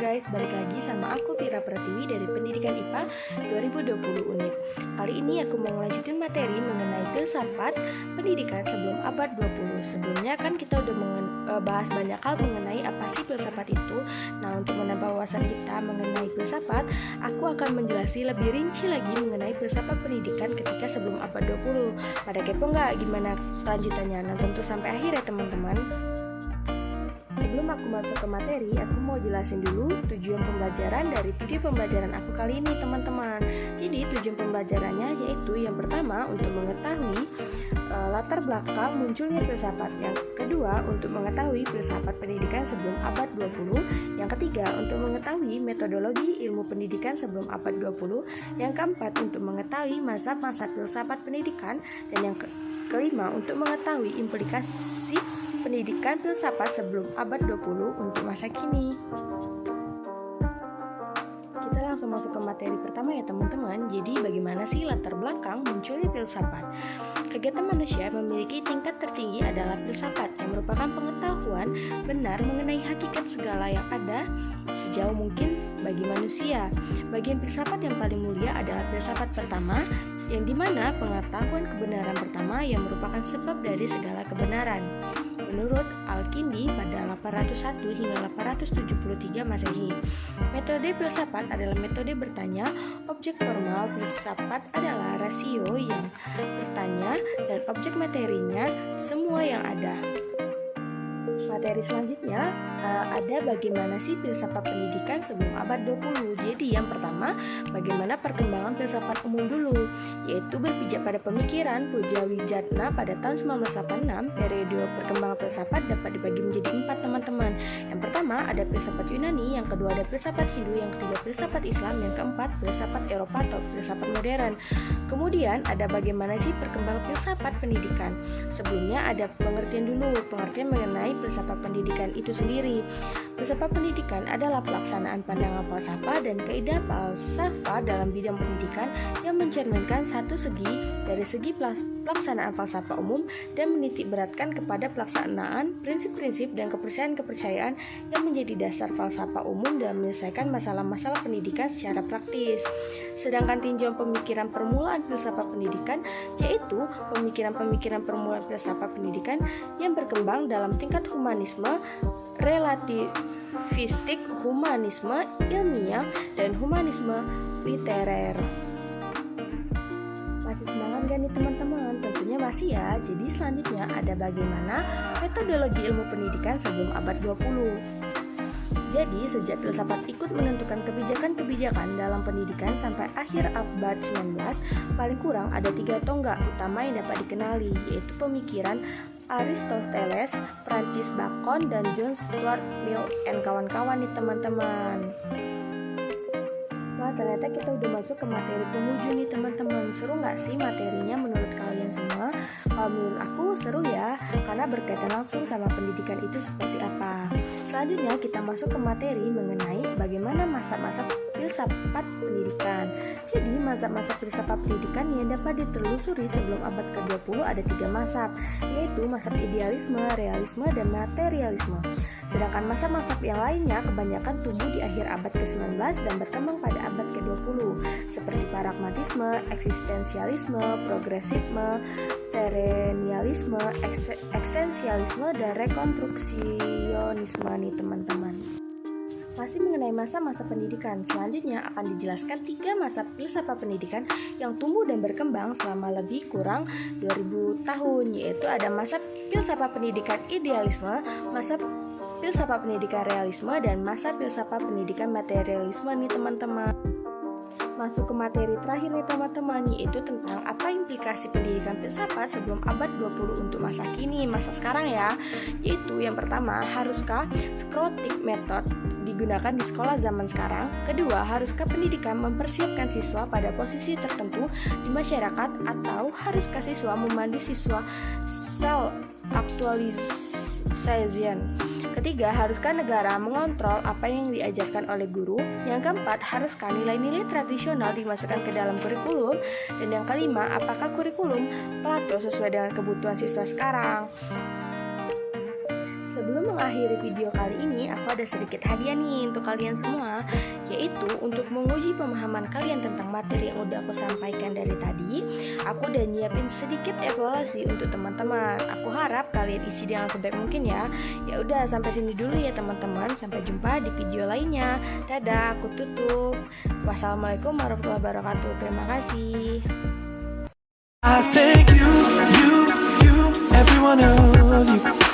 guys, balik lagi sama aku Vira Pratiwi dari Pendidikan IPA 2020 UNIP. Kali ini aku mau melanjutin materi mengenai filsafat pendidikan sebelum abad 20. Sebelumnya kan kita udah bahas banyak hal mengenai apa sih filsafat itu. Nah, untuk menambah wawasan kita mengenai filsafat, aku akan menjelaskan lebih rinci lagi mengenai filsafat pendidikan ketika sebelum abad 20. Pada kepo nggak gimana lanjutannya? Nonton terus sampai akhir ya teman-teman. Sebelum aku masuk ke materi, aku mau jelasin dulu tujuan pembelajaran dari video pembelajaran aku kali ini teman-teman. Jadi tujuan pembelajarannya yaitu yang pertama untuk mengetahui latar belakang munculnya filsafat. Yang kedua untuk mengetahui filsafat pendidikan sebelum abad 20. Yang ketiga untuk mengetahui metodologi ilmu pendidikan sebelum abad 20. Yang keempat untuk mengetahui masa-masa filsafat pendidikan. Dan yang kelima untuk mengetahui implikasi pendidikan filsafat sebelum abad 20 untuk masa kini. Kita langsung masuk ke materi pertama ya teman-teman. Jadi bagaimana sih latar belakang munculnya filsafat? Kegiatan manusia memiliki tingkat tertinggi adalah filsafat yang merupakan pengetahuan benar mengenai hakikat segala yang ada sejauh mungkin bagi manusia. Bagian filsafat yang paling mulia adalah filsafat pertama, yang dimana pengetahuan kebenaran pertama yang merupakan sebab dari segala kebenaran. Menurut Al-Kindi pada 801 hingga 873 Masehi, metode filsafat adalah metode bertanya. Objek formal filsafat adalah rasio yang bertanya dan objek materinya semua yang ada. Materi selanjutnya ada bagaimana sih filsafat pendidikan sebelum abad 20. Jadi yang pertama, bagaimana perkembangan filsafat umum dulu, yaitu berpijak pada pemikiran Pujawijatna pada tahun 1986. Periode perkembangan filsafat dapat dibagi menjadi 4 teman-teman. Yang pertama ada filsafat Yunani, yang kedua ada filsafat Hindu, yang ketiga filsafat Islam, yang keempat filsafat Eropa atau filsafat modern. Kemudian ada bagaimana sih perkembangan filsafat pendidikan. Sebelumnya ada pengertian mengenai filsafat pendidikan itu sendiri. Filsafat pendidikan adalah pelaksanaan pandangan falsafah dan kaidah falsafah dalam bidang pendidikan yang mencerminkan satu segi dari segi pelaksanaan falsafah umum dan menitik beratkan kepada pelaksanaan prinsip-prinsip dan kepercayaan-kepercayaan yang menjadi dasar falsafah umum dalam menyelesaikan masalah-masalah pendidikan secara praktis. Sedangkan tinjauan pemikiran permulaan filsafat pendidikan yaitu pemikiran-pemikiran permulaan filsafat pendidikan yang berkembang dalam tingkat humanisme relativistik, humanisme ilmiah, dan humanisme literer. Masih semangat gak nih teman-teman? Tentunya masih ya. Jadi selanjutnya ada bagaimana metodologi ilmu pendidikan sebelum abad 20. Jadi sejak filsafat ikut menentukan kebijakan-kebijakan dalam pendidikan sampai akhir abad 19, paling kurang ada 3 tonggak utama yang dapat dikenali, yaitu pemikiran Aristoteles, Francis Bacon, dan John Stuart Mill and kawan-kawan nih teman-teman. Wah, ternyata kita udah masuk ke materi penghujung nih teman-teman. Seru gak sih materinya menurut kalian semua? Kalau menurut aku seru ya, karena berkaitan langsung sama pendidikan itu seperti apa. Selanjutnya kita masuk ke materi mengenai bagaimana masa-masa filsafat pendidikan. Jadi masa-masa filsafat pendidikan yang dapat ditelusuri sebelum abad ke-20 ada 3 mazhab, yaitu mazhab idealisme, realisme, dan materialisme. Sedangkan masa-masa yang lainnya kebanyakan tumbuh di akhir abad ke-19 dan berkembang pada abad ke-20, seperti pragmatisme, eksistensialisme, progresisme, perennialisme, esensialisme, dan rekonstruksionisme nih teman-teman. Masih mengenai masa-masa pendidikan, selanjutnya akan dijelaskan 3 masa filsafat pendidikan yang tumbuh dan berkembang selama lebih kurang 2000 tahun, yaitu ada masa filsafat pendidikan idealisme, masa filsafat pendidikan realisme, dan masa filsafat pendidikan materialisme nih teman-teman. Masuk ke materi terakhir nih teman-teman, yaitu tentang apa implikasi pendidikan filsafat sebelum abad 20 untuk masa kini, masa sekarang ya. Yaitu yang pertama, haruskah skrotik metode digunakan di sekolah zaman sekarang? Kedua, haruskah pendidikan mempersiapkan siswa pada posisi tertentu di masyarakat, atau haruskah siswa memandu siswa self-actualization? Ketiga, haruskah negara mengontrol apa yang diajarkan oleh guru? Yang keempat, haruskah nilai-nilai tradisional dimasukkan ke dalam kurikulum? Dan yang kelima, apakah kurikulum Plato sesuai dengan kebutuhan siswa sekarang? Sebelum mengakhiri video kali ini, aku ada sedikit hadiah nih untuk kalian semua, yaitu untuk menguji pemahaman kalian tentang materi yang udah aku sampaikan dari tadi. Aku udah nyiapin sedikit evaluasi untuk teman-teman. Aku harap kalian isi dengan sebaik mungkin ya. Ya udah, sampai sini dulu ya teman-teman. Sampai jumpa di video lainnya. Dadah, aku tutup. Wassalamualaikum warahmatullahi wabarakatuh. Terima kasih. I thank you, every one of you.